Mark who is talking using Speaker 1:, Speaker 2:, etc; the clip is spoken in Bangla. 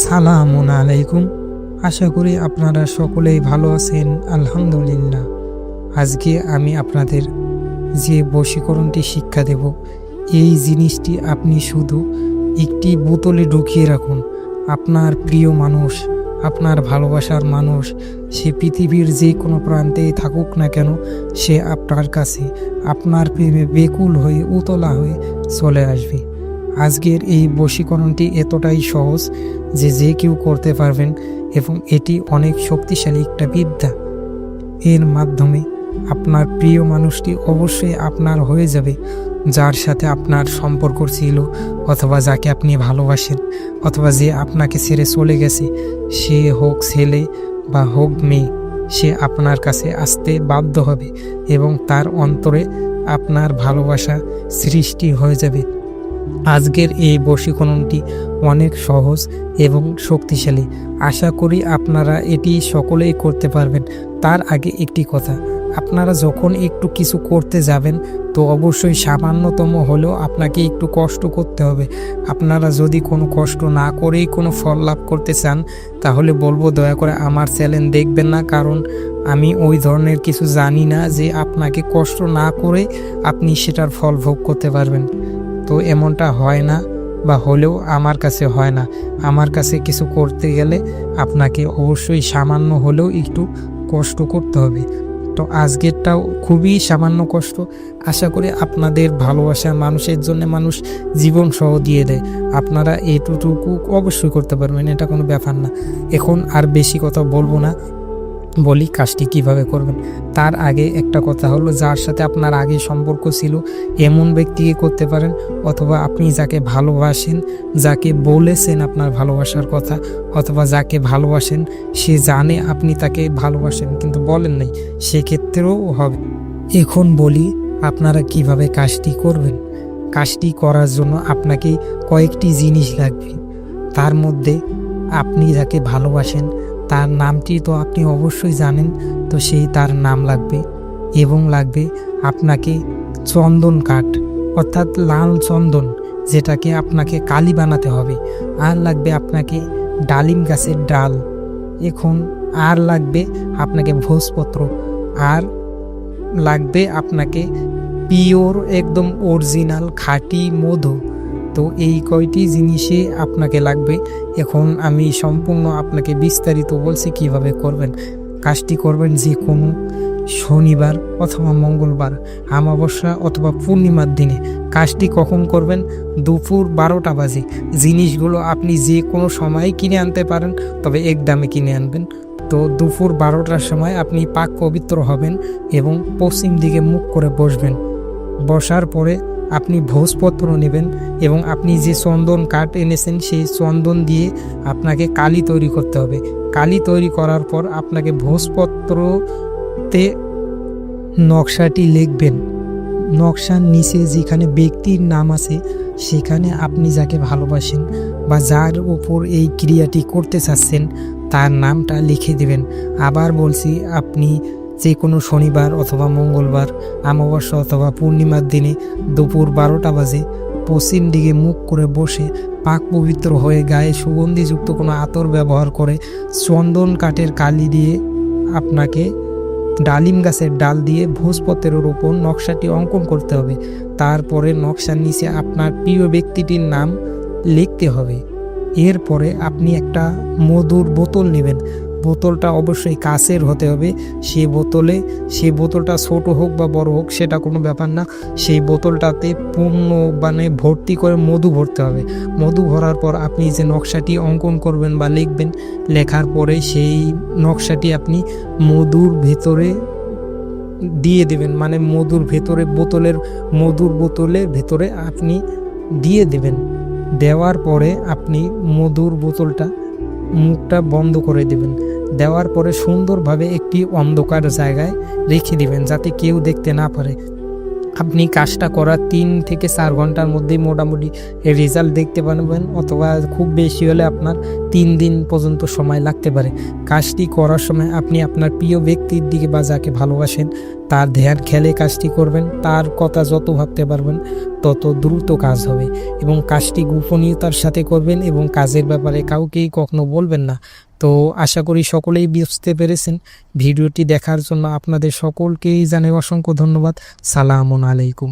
Speaker 1: সালামুন আলাইকুম। আশা করি আপনারা সকলেই ভালো আছেন। আলহামদুলিল্লাহ। আজকে আমি আপনাদের যে বশীকরণটি শিক্ষা দেব, এই জিনিসটি আপনি শুধু একটি বোতলে ঢুকিয়ে রাখুন। আপনার প্রিয় মানুষ, আপনার ভালোবাসার মানুষ, সে পৃথিবীর যে কোনো প্রান্তেই থাকুক না কেন, সে আপনার কাছে আপনার প্রেমে বেকুল হয়ে উতলা হয়ে চলে আসবে। আজকের এই বশীকরণটি এতটাই সহজ যে যে কেউ করতে পারবেন এবং এটি অনেক শক্তিশালী একটা বিদ্যা। এর মাধ্যমে আপনার প্রিয় মানুষটি অবশ্যই আপনার হয়ে যাবে, যার সাথে আপনার সম্পর্ক ছিল অথবা যাকে আপনি ভালোবাসেন, অথবা যে আপনাকে ছেড়ে চলে গেছে, সে হোক ছেলে বা হোক মেয়ে, সে আপনার কাছে আসতে বাধ্য হবে এবং তার অন্তরে আপনার ভালোবাসা সৃষ্টি হয়ে যাবে। আজকের এই বশীকরণটি অনেক সহজ এবং শক্তিশালী। আশা করি আপনারা এটি সকলেই করতে পারবেন। তার আগে একটি কথা, আপনারা যখন একটু কিছু করতে যাবেন তো অবশ্যই সামান্যতম হলেও আপনাকে একটু কষ্ট করতে হবে। আপনারা যদি কোনো কষ্ট না করেই কোনো ফল লাভ করতে চান, তাহলে বলবো দয়া করে আমার চ্যানেল দেখবেন না, কারণ আমি ওই ধরনের কিছু জানি না যে আপনাকে কষ্ট না করে আপনি সেটার ফল ভোগ করতে পারবেন। তো এমনটা হয় না, বা হলেও আমার কাছে হয় না। আমার কাছে কিছু করতে গেলে আপনাকে অবশ্যই সামান্য হলেও একটু কষ্ট করতে হবে। তো আজকেরটাও খুবই সামান্য কষ্ট। আশা করি আপনাদের ভালোবাসা মানুষের জন্য মানুষ জীবন সহ দিয়ে দেয়, আপনারা এটুকু অবশ্যই করতে পারবেন, এটা কোনো ব্যাপার না। এখন আর বেশি কথা বলবো না, বলি কাজটি কিভাবে করবেন। তার আগে একটা কথা হলো, যার সাথে আপনার আগে সম্পর্ক ছিল এমন ব্যক্তিকে করতে পারেন, অথবা আপনি যাকে ভালোবাসেন, যাকে বলেছেন আপনার ভালোবাসার কথা, অথবা যাকে ভালোবাসেন সে জানে আপনি তাকে ভালোবাসেন কিন্তু বলেন নাই, সেক্ষেত্রেও হবে। এখন বলি আপনারা কিভাবে কাজটি করবেন। কাজটি করার জন্য আপনাকে কয়েকটি জিনিস লাগবে। তার মধ্যে আপনি যাকে ভালোবাসেন তার নামটি তো আপনি অবশ্যই জানেন, তো সেই তার নাম লাগবে। এবং লাগবে আপনাকে চন্দন কাঠ, অর্থাৎ লাল চন্দন, যেটাকে আপনাকে কালি বানাতে হবে। আর লাগবে আপনাকে ডালিম গাছের ডাল। এখন আর লাগবে আপনাকে ভোজপত্র। আর লাগবে আপনাকে পিওর একদম অরিজিনাল খাঁটি মধু। তো এই কয়টি জিনিসে আপনাকে লাগবে। এখন আমি সম্পূর্ণ আপনাকে বিস্তারিত বলছি কিভাবে করবেন। কাজটি করবেন যে কোনো শনিবার অথবা মঙ্গলবার, অমাবস্যা অথবা পূর্ণিমার দিনে। কাজটি কখন করবেন? দুপুর 12টা বাজে। জিনিসগুলো আপনি যে কোনো সময় কিনে আনতে পারেন, তবে এক দামে কিনে আনবেন। তো দুপুর 12টার সময় আপনি পাক পবিত্র হবেন এবং পশ্চিম দিকে মুখ করে বসবেন। বসার পরে আপনি ভোজপত্র নেবেন এবং আপনি যে চন্দন কাঠ এনেছেন সেই চন্দন দিয়ে আপনাকে কালি তৈরি করতে হবে। কালি তৈরি করার পর আপনাকে ভোজপত্রতে নকশাটি লিখবেন। নকশার নিচে যেখানে ব্যক্তির নাম আছে সেখানে আপনি যাকে ভালোবাসেন বা যার উপর এই ক্রিয়াটি করতে চাচ্ছেন তার নামটা লিখে দেবেন। আবার বলছি, আপনি যে কোনো শনিবার অথবা মঙ্গলবার, অমাবস্যা অথবা পূর্ণিমার দিনে দুপুর 12টা বাজে পশ্চিম দিকে মুখ করে বসে পাক পবিত্র হয়ে গায়ে সুগন্ধিযুক্ত কোনো আতর ব্যবহার করে চন্দন কাঠের কালি দিয়ে আপনাকে ডালিম গাছের ডাল দিয়ে ভোজপত্রের ওপর নকশাটি অঙ্কন করতে হবে। তারপরে নকশার নিচে আপনার প্রিয় ব্যক্তিটির নাম লিখতে হবে। এরপরে আপনি একটা মধুর বোতল নেবেন। বোতলটা অবশ্যই কাচের হতে হবে। সেই বোতলটা ছোট হোক বা বড় হোক সেটা কোনো ব্যাপার না। সেই বোতলটাতে পূর্ণ ভর্তি করে মধু ভরতে হবে। মধু ভরার পর আপনি যে নকশাটি অঙ্কন করবেন বা লিখবেন, লেখার পরে সেই নকশাটি আপনি মধুর ভেতরে দিয়ে দেবেন। মধুর বোতলের ভেতরে আপনি দিয়ে দেবেন। দেওয়ার পরে আপনি মধুর বোতলটা মুখটা বন্ধ করে দেবেন। দেওয়ার পরে সুন্দরভাবে একটি অন্ধকার জায়গায় রেখে দিবেন যাতে কেউ দেখতে না পারে। আপনি কাজটা করার 3 থেকে 4 ঘন্টার মধ্যেই মোটামুটি রেজাল্ট দেখতে পারবেন, অথবা খুব বেশি হলে আপনার 3 দিন পর্যন্ত সময় লাগতে পারে। কাজটি করার সময় আপনি আপনার প্রিয় ব্যক্তির দিকে বা যাকে ভালোবাসেন তার ধ্যান খেলে কাজটি করবেন। তার কথা যত ভাবতে পারবেন তত দ্রুত কাজ হবে, এবং কাজটি গোপনীয়তার সাথে করবেন এবং কাজের ব্যাপারে কাউকেই কখনো বলবেন না। তো আশা করি সকলেই বুঝতে পেরেছেন। ভিডিওটি দেখার জন্য আপনাদের সকলকেই জানাই অসংখ্য ধন্যবাদ। সালামুন আলাইকুম।